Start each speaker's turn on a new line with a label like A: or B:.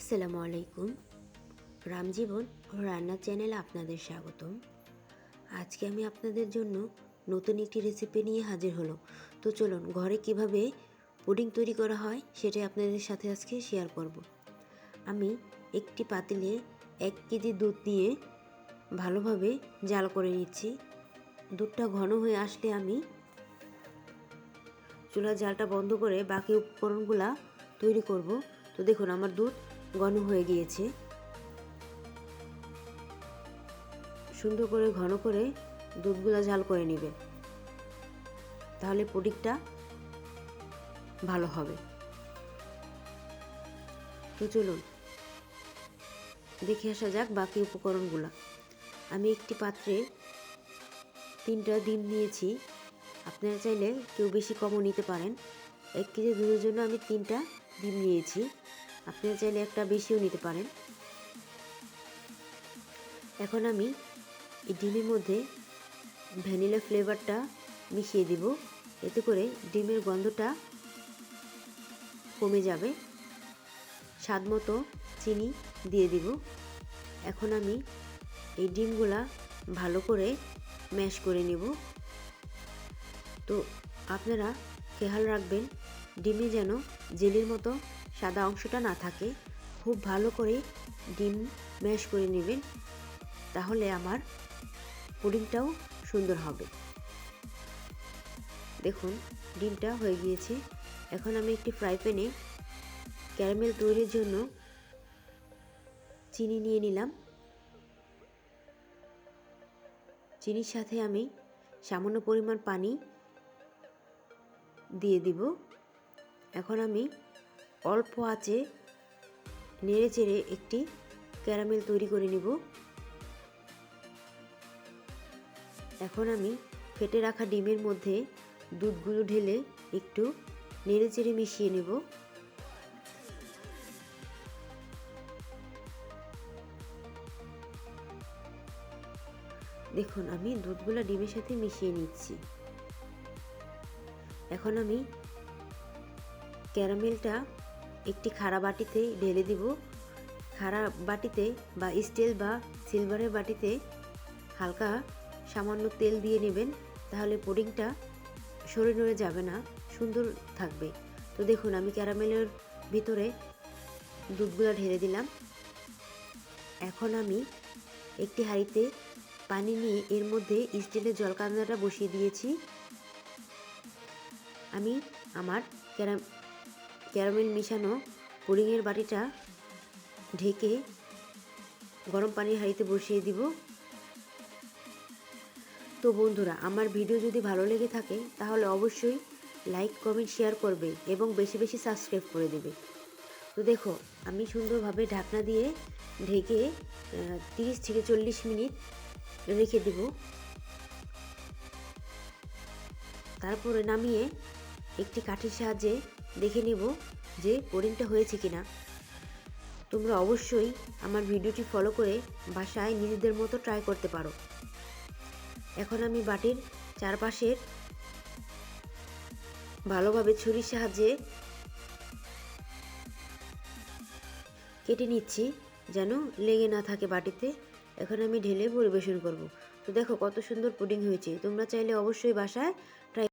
A: আসসালামু আলাইকুম। রামজীবন ও রান্নার চ্যানেলে আপনাদের স্বাগতম। আজকে আমি আপনাদের জন্য নতুন একটি রেসিপি নিয়ে হাজির হলো। তো চলুন ঘরে কিভাবে পুডিং তৈরি করা হয় সেটাই আপনাদের সাথে আজকে শেয়ার করব। আমি একটি পাতিলে 1 কেজি দুধ নিয়ে ভালোভাবে জাল করে নিচ্ছি। দুধটা ঘন হয়ে আসলে আমি চুলার জালটা বন্ধ করে বাকি উপকরণগুলা তৈরি করব। তো দেখুন আমার দুধ ঘন হয়ে গিয়েছে। সুন্দর করে ঘন করে দুধগুলা জাল করে নেবেন, তাহলে পুডিংটা ভালো হবে। তো চলুন দেখে আসা যাক বাকি উপকরণগুলা। আমি একটি পাত্রে 3টা ডিম নিয়েছি। আপনারা চাইলে কেউ বেশি কমও নিতে পারেন। 1 কেজি দুধের জন্য আমি 3টা ডিম নিয়েছি। আপনারা চাইলে একটা বেশিও নিতে পারেন। এখন আমি এই ডিমের মধ্যে ভ্যানিলা ফ্লেভারটা মিশিয়ে দিব। এতে করে ডিমের গন্ধটা কমে যাবে। স্বাদ মতো চিনি দিয়ে দিব। এখন আমি এই ডিমগুলা ভালো করে ম্যাশ করে নেব। তো আপনারা খেয়াল রাখবেন ডিমে যেন জেলির মতো সাদা অংশটা না থাকে। খুব ভালো করে ডিম ম্যাশ করে নেবেন, তাহলে আমার পুডিংটাও সুন্দর হবে। দেখুন ডিমটা হয়ে গিয়েছে। এখন আমি একটি ফ্রাই প্যানে ক্যারামেল তৈরির জন্য চিনি নিয়ে নিলাম। চিনির সাথে আমি সামান্য পরিমাণ পানি দিয়ে দিব। এখন আমি অল্প আঁচে নেড়ে চেড়ে একটি ক্যারামেল তৈরি করে নিব। এখন আমি ফেটে রাখা ডিমের মধ্যে দুধগুলো ঢেলে একটু নেড়ে চেড়ে মিশিয়ে নেব। দেখুন আমি দুধগুলো ডিমের সাথে মিশিয়ে নিচ্ছি। এখন আমি ক্যারামেলটা একটি খাড়া বাটিতে ঢেলে দিব। খাড়া বাটিতে বা স্টিল বা সিলভারের বাটিতে হালকা সামান্য তেল দিয়ে নেবেন, তাহলে পুডিংটা সরে নড়ে যাবে না, সুন্দর থাকবে। তো দেখুন আমি ক্যারামেলের ভিতরে দুধগুলো ঢেলে দিলাম। এখন আমি একটি হাঁড়িতে পানি নিয়ে এর মধ্যে স্টিলের জলকান্দাটা বসিয়ে দিয়েছি। আমি আমার ক্যারামেল মিশানো পুডিংয়ের বাটিটা ঢেকে গরম পানির হাঁড়িতে বসিয়ে দিব। তো বন্ধুরা, আমার ভিডিও যদি ভালো লেগে থাকে তাহলে অবশ্যই লাইক কমেন্ট শেয়ার করবে এবং বেশি বেশি সাবস্ক্রাইব করে দেবে। তো দেখো আমি সুন্দরভাবে ঢাকনা দিয়ে ঢেকে 30 থেকে 40 মিনিট রেখে দেব। তারপরে নামিয়ে একটি কাঠির সাহায্যে দেখে নেব যে পুডিংটা হয়েছে কিনা। তোমরা অবশ্যই আমার ভিডিওটি ফলো করে বাসায় নিজেদের মতো ট্রাই করতে পারো। এখন আমি বাটির চারপাশের ভালোভাবে ছুরির সাহায্যে কেটে নিচ্ছি যেন লেগে না থাকে বাটিতে। এখন আমি ঢেলে পরিবেশন করব। তো দেখো কত সুন্দর পুডিং হয়েছে। তোমরা চাইলে অবশ্যই বাসায়